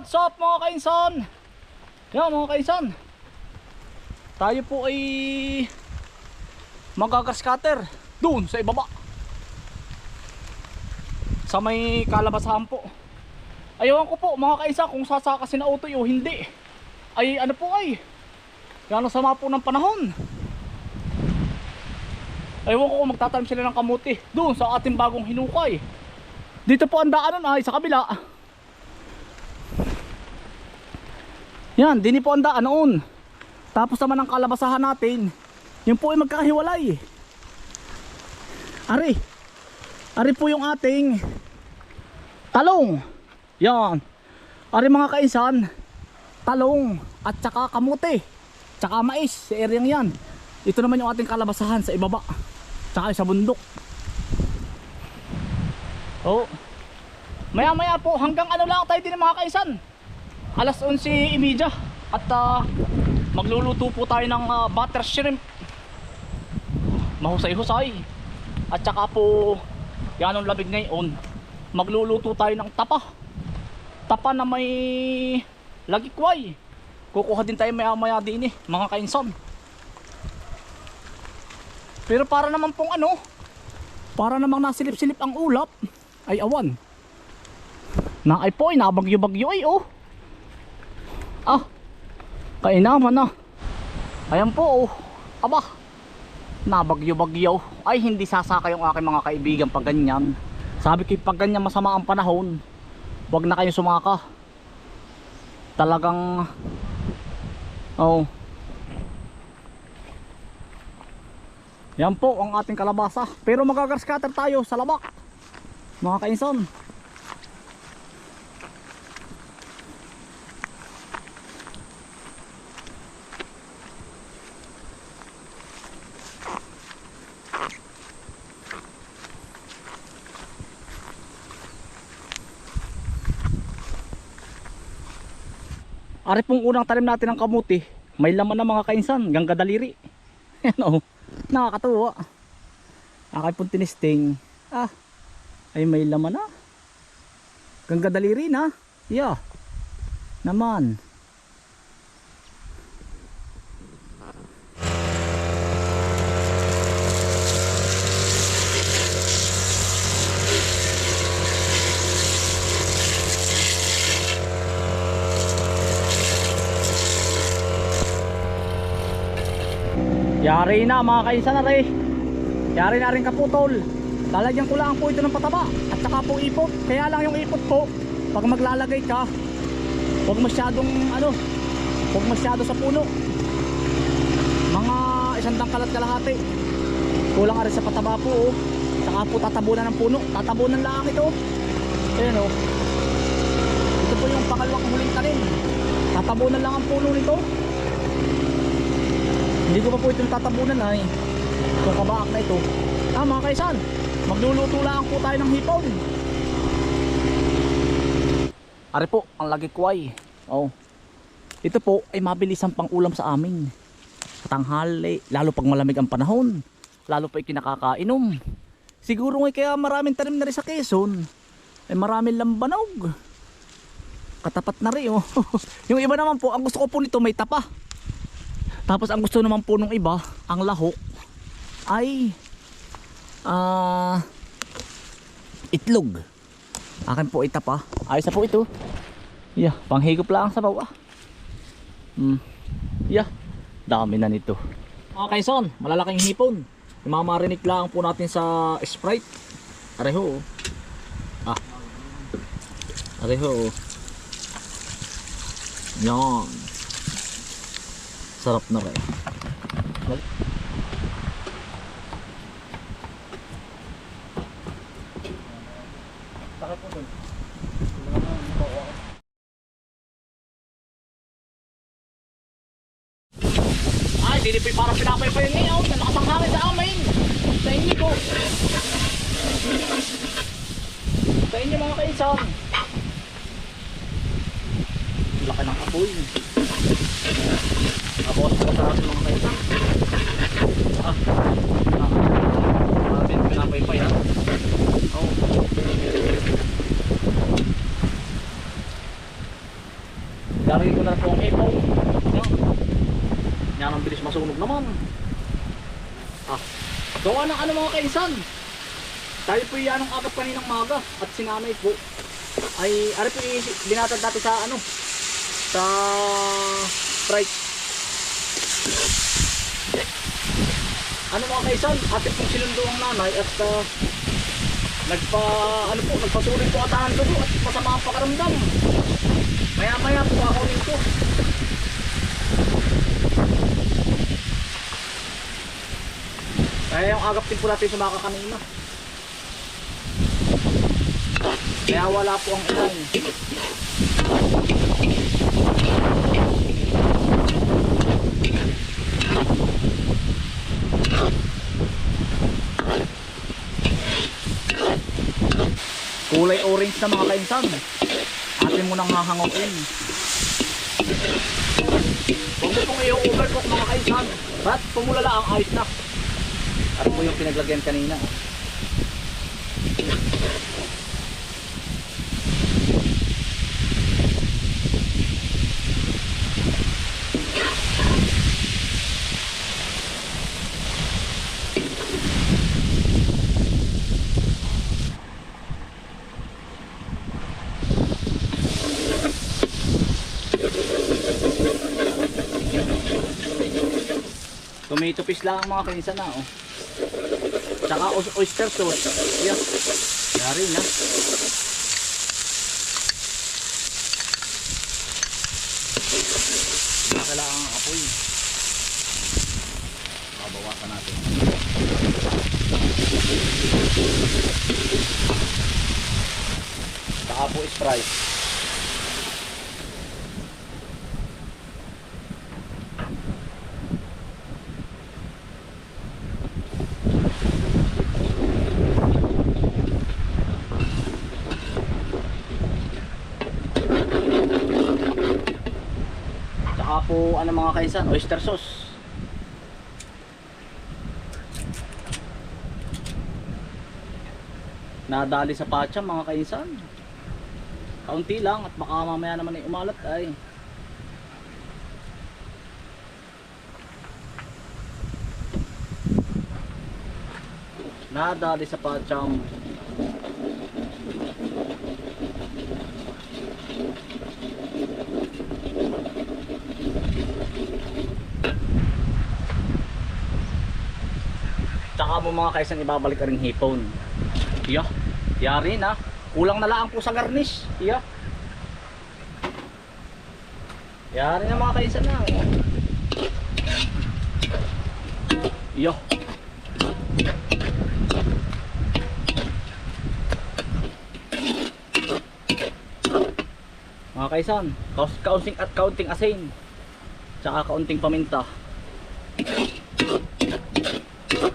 What's up mga kainsan? Yan mga kainsan, tayo po ay magagrass-cutter doon sa ibaba sa may kalabasahan po. Ayawan ko po mga kainsan kung sasakasin na utoy o hindi. Ay ano po ay yan ang sama po ng panahon. Ayawan ko kung magtatanim sila ng kamuti doon sa ating bagong hinukay. Dito po ang daanan ay sa kabila. Yan, dini po ang daan noon. Tapos naman ang kalabasahan natin, yun po ay magkakahiwalay. Ari po yung ating talong. Yan. Ari mga kainsan, talong at saka kamote, saka mais sa areang yan. Ito naman yung ating kalabasahan sa ibaba, saka sa bundok. Oh. Maya maya po hanggang ano lang tayo din mga kainsan. Alas 11:30 at magluluto po tayo ng butter shrimp. Mahusay-husay. At saka po yan ang labig ngayon. Magluluto tayo ng tapa. Tapa na may lagikway. Kukuha din tayo maya-maya din mga kainsan. Pero para naman pong ano, para namang nasilip-silip ang ulap. Ay awan. Na ay po ay nabagyo-bagyo ay oh. Kainaman na. Ayan po oh. Aba, nabagyo-bagyo. Ay hindi sasaka yung aking mga kaibigan pag ganyan. Sabi ko pag ganyan masama ang panahon, wag na kayo sumaka. Talagang oh. Yan po ang ating kalabasa. Pero magagrass-cutter tayo sa labak mga kainsan. Ari pong unang tanim natin ng kamuti, may laman na mga kainsan, hanggang kadaliri. Yan o, nakakatuwa. Akay pong tinisting, ay may laman na. Hanggang kadaliri na. Yeah, naman. Yari na mga kainsan na rin. Yari na rin kaputol. Lalagyan ko lang po ito ng pataba at saka po ipot. Kaya lang yung ipot po, pag maglalagay ka, huwag masyadong ano, huwag masyado sa puno. Mga 1 dangkal at kalahati. Kulang rin sa pataba po oh. Saka po tatabunan ng puno. Tatabunan lang ito. Ayan oh. Ito po yung pangalawang huling tanim. Tatabunan lang ang puno nito. Hindi ko pa po itong tatabunan ay itong kabaak na ito. Mga kaisan, magluluto lang po tayo ng hipon. Ari po ang lagikway. Oh. Ito po ay mabilis ang pang-ulam sa amin. Tanghali, lalo pag malamig ang panahon. Lalo pa kinakakainom. Siguro nga kaya maraming tanim na rin sa Quezon. Ay maraming lambanog. Katapat na rin oh. Yung iba naman po, ang gusto ko po nito may tapa. Tapos ang gusto naman po nung iba, ang lahok ay itlog. Akin po itapa. Ayos na po ito. Yeah, panghigop lang sa bawa. Yeah, dami na nito. Mga kainsan, malalaking hipon. Mamarinig lang po natin sa Sprite. Areho. Areho. Yan. Sarap na rin. Sakit po dun. Ay, hindi po parang pinapaypay ngayon. Nakasangkangin sa amin. Sa inyo po. Sa inyo mga kainsan. Laki ng apoy. Tapos ko sa ating mga kainsan. Maraming pinapaypay ha. Oh. Lalagay ko na po ang ipaw. Yan. Yan ang bilis masunog naman. Gawa ng ano mga kainsan. Tayo po yan ang agap kaninang maga. At sinanay po ay ari po binatad natin sa ano, sa Sprite. Ano mga kaisan, atin pong sinundo ang nanay at nagpasulit po ata ang dugo at masama ang pakaramdam. Maya maya po kakunin ko. Kaya yung agap din po natin sumaka kanina. Kaya wala po ang ilan. Kulay orange na mga kainsan. Atin mo nang hahangokin. Huwag mo pong i-overcook mga kainsan. At pumulala ang ayos na. Ano po yung pinaglagyan kanina? Tomato paste lang mga kainsan na oh. Tsaka oyster sauce. Yan. Yari na. Kailangan ang apoy. Babawasan natin. Tsaka po Sprite. Po ano mga kainsan, oyster sauce. Nadali sa patsa mga kainsan. Kaunti lang at baka mamaya naman ay umalat ay. Nadali sa patsam. Tsaka mo mga kaisang ibabalik ka rin hipon. Iya, yari na. Kulang na lang po sa garnish. Iya. Yari na mga kaisang na. Iya. Mga kaisan, kaunting asin. Tsaka kaunting paminta.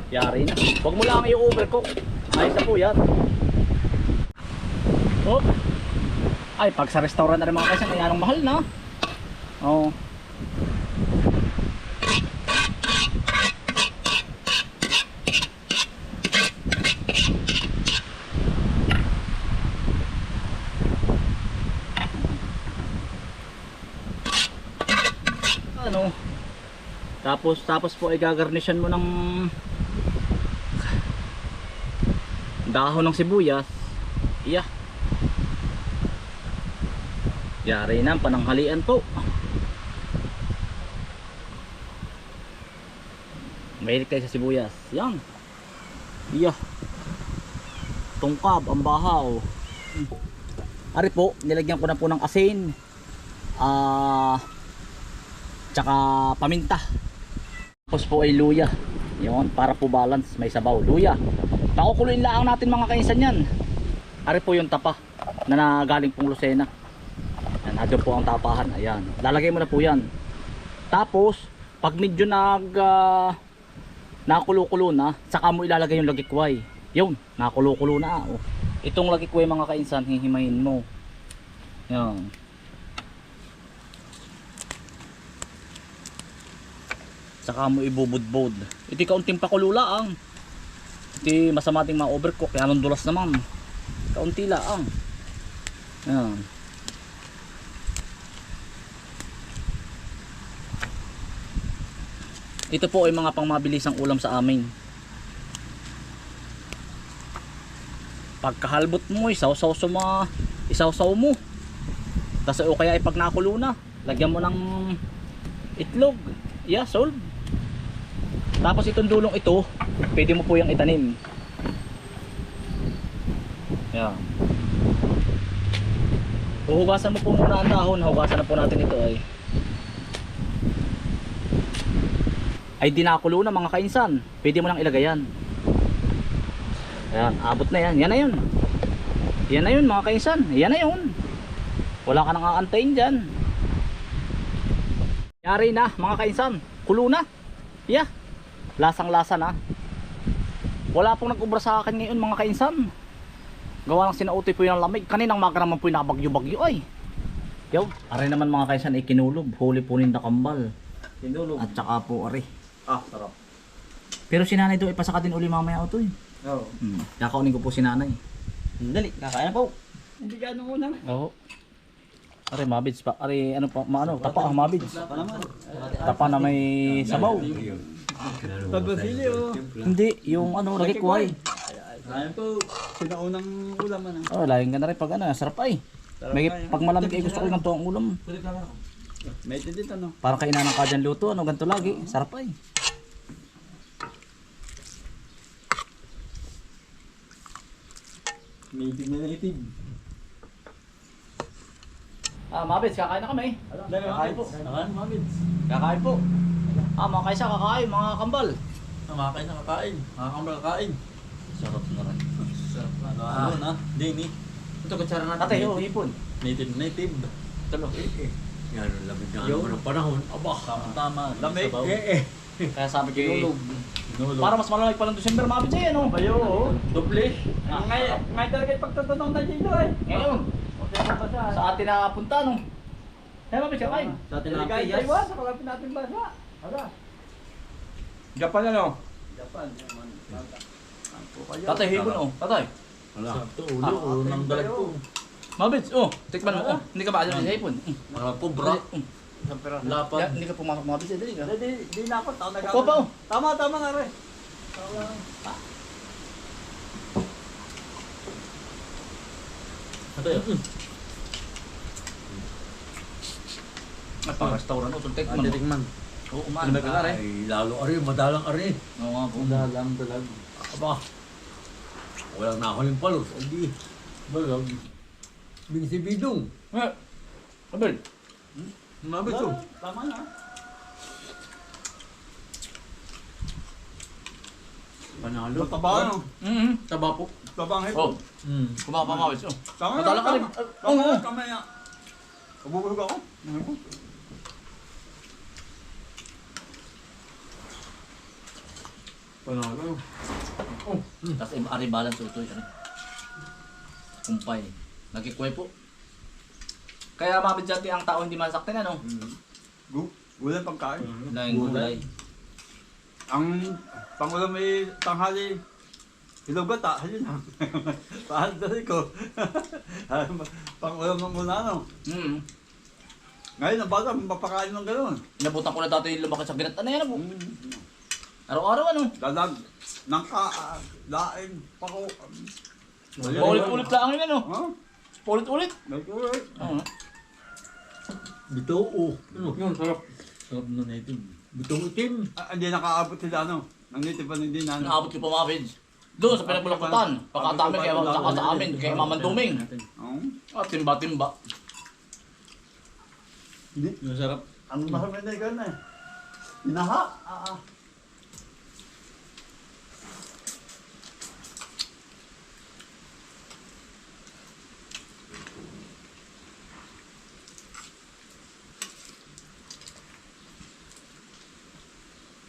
Yari na. Huwag mo lang i-overcook. Ayos na po yan. Oh. Ay, pag sa restaurant na rin mga kaisan, ay anong mahal na. Oo. Ano? Tapos po ay gagarnishan mo ng dahon ng sibuyas. Iya. Yari na ang pananghalian po. Mahilig tayo sa sibuyas. Yan. Iya. Tungkab ang bahaw. Ari po, nilagyan ko na po ng asin. Tsaka paminta. Tapos po ay luya. Yun, para po balance, may sabaw. Luya. Pakukuluin lang natin mga kainsan yan. Ari po yung tapa na nagaling pong Lucena. Yan, adyo po ang tapahan. Ayan, lalagay mo na po yan. Tapos pag medyo nakulo-kulo na, saka mo ilalagay yung lagikway. Yun, nakulo-kulo na oh. Itong lagikway mga kainsan, hihimayin mo. Yan. Saka mo ibubudbod. Iti kaunting pakulo lang. Iti masama ding ma-overcook. Kaya nung dulas naman. Kaunti lang. Yan. Ito po ay mga pangmabilisang ulam sa amin. Pagkahalbot mo, isawsaw mo. Tapos o kaya pag nakulo na, lagyan mo ng itlog. Yeah, solve. Tapos itong dulong ito, pwede mo po yung itanim. Yeah. Huhugasan mo po muna ang dahon. Hugasan na po natin ito ay dinakulo na mga kainsan. Pwede mo nang ilagay yan. Ayan, abot na yan. Yan na yun. Yan na yun mga kainsan. Yan na yun. Wala ka nang aantayin dyan. Yari na mga kainsan. Kulo na. Yeah. Lasang lasa na. Wala pong nag-ubra sa akin ngayon mga kainsan. Gawa ng sinautoy po yung lamig. Kaninang maga naman po yung nakabagyo-bagyo ay. Yo, aray naman mga kainsan ay kinulob. Huli po ninda kambal. Kinulob. At saka po aray. Sarap. Pero si nanay doon ipasaka din uli mamaya ito eh. Oo. Kakaunin ko po si nanay. Dali, kakain na po. Hindi ka ano unang. Oo. Aray mabids pa. Aray ano pa, tapa ang mabids. Pa naman. Tapa na may sabaw. Pagbasilyo. Hindi, yung ano, lagi kuhay. Ayan po, sinaunang ulam ano. Oh, laging ka na rin pag ano, sarap ay. May, pag malamig ay gusto ko ng tuwang ulam. May tindit ano. Parang kainan ng kadyan luto, ano, ganito lagi. Sarap ay. Native na native. Mabids, kakain na kami. Kakain po. Kakain Mabids. Kakain po. Mga kaisa, kakain, mga kambal. Kakain na kakain. Makakambal kakain. Sarap na rin. Sarap na. Ano na? Dini. Ito kutsara natin. Ate, oh, hipon. Native native. Talo. Yan, lamig na ano ng panahon. Aba, Tama. lamig. Kaya sabi ko, Nulog. para mas malamig pa ng December, mabids ay, ano? Bayo, oh. Doble. Ngayon talaga yung pagtatanong na dito ay. Ngayon, Okay pa siya. sa atin nakapunta, no? Kaya mabids, kakain. Sa atin na Taiwan, sa kalapit natin bansa. Hala. Japan ano? Japan. Tatay, hipon, oh. Tatay. Wala. Ito, ulo ng dalag ko. Mabids, oh. Tikman mo, oh. Hindi ka ba alam sa hipon? Mga kubra. Lapad. Hindi ka pumasok mabids, dali ka. Di na ako, tao Ako pa, oh. Tama na rin. Ito yun. Ay, pang-restaurant, oh. Tikman mo. Titikman. Oo, umano ba ka rin? Ay, lalo ari, madalang ari. Oo nga po. Dalang dalag. Aba, walang nakaling palos. Hindi. Balag. Binisibidong. Eh, Abel. Mabit to. Tama na. Panalo. Taba ano? Taba po. Tabang Oh, kumapamawis, oh. Madala ka rin. Oo. Kamay na. Kabubulog ako. Panalo. Tapos ari balance utoy. Kumpay. Nagkikway po. Kaya mabit dyan ang tao hindi masaktin, ano? Gulan pagkain. Dahil gulay. Ang pangulam may tanghali. Hilog bata, halin lang. Pahal dali ko. Pangulam ng muna ano. Ngayon ang bata, mapakain ng gano'n. Nabutan ko na dati yung lumaki sa ginat. Ano yan, po? Araw-araw, ano? Dalag, nangka, laing, pako. Paulit-ulit lang yun, ano? Ha? Paulit-ulit. Nagkulit. Oo. Bito, oh. Ano? Yun, sarap. Sarap na native. Bitong itim. Hindi nakaabot sila ano. Nang nitipan hindi na ano. Naabot ko pa mga vids. Doon sa pinagmulakutan. Pagkatami kaya saka sa amin. Kaya mamanduming. Oo. At timba-timba. Hindi. Yung sarap. Ang mahal na ikaw na eh. Inaha.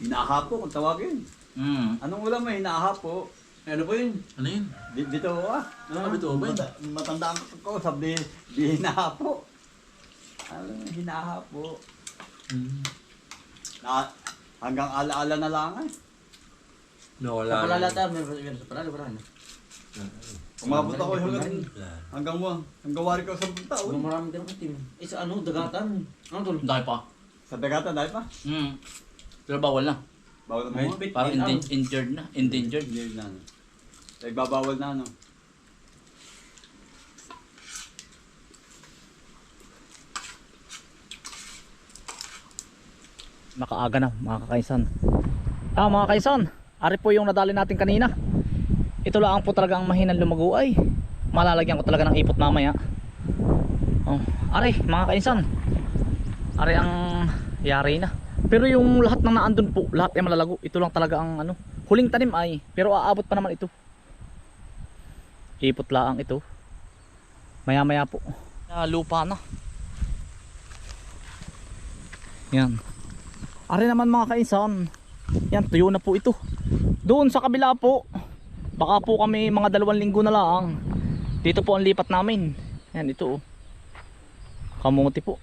Hinaha po kung tawagin. Anong ulam may hinaha po? Ano po yun? Ano yun? Dito ah. Bito ba yun? Matandaan ko sabi di hinaha po. Ano hinaha po? Na, hanggang alaala na lang eh. Nawala. Palalata, meron sa palala. Umabot ako hanggang wari ko sa taon. Marami din ang team. Isa ano, dagatan. Ano to? Dahil pa. Sa Dagata dahil pa. Pero bawal na. Bawal na May mo. bit. Parang injured na. Endangered. Hindi na ano. Nagbabawal na ano. Nakaaga na mga kakaisan. Mga kaisan, ari po yung nadali natin kanina. Ito lang po talaga ang mahinang lumago ay. Malalagyan ko talaga ng ipot mamaya. Ari mga kaisan, ari ang yari na. Pero yung lahat ng naandun po, lahat ay malalago. Ito lang talaga ang ano, huling tanim ay. Pero aabot pa naman ito. Ipot lang ito. Maya maya po lupa na. Yan. Ari naman mga kaisan, yan tuyo na po ito. Doon sa kabila po, baka po kami mga 2 linggo na lang. Dito po ang lipat namin. Yan ito oh. Kamuti po.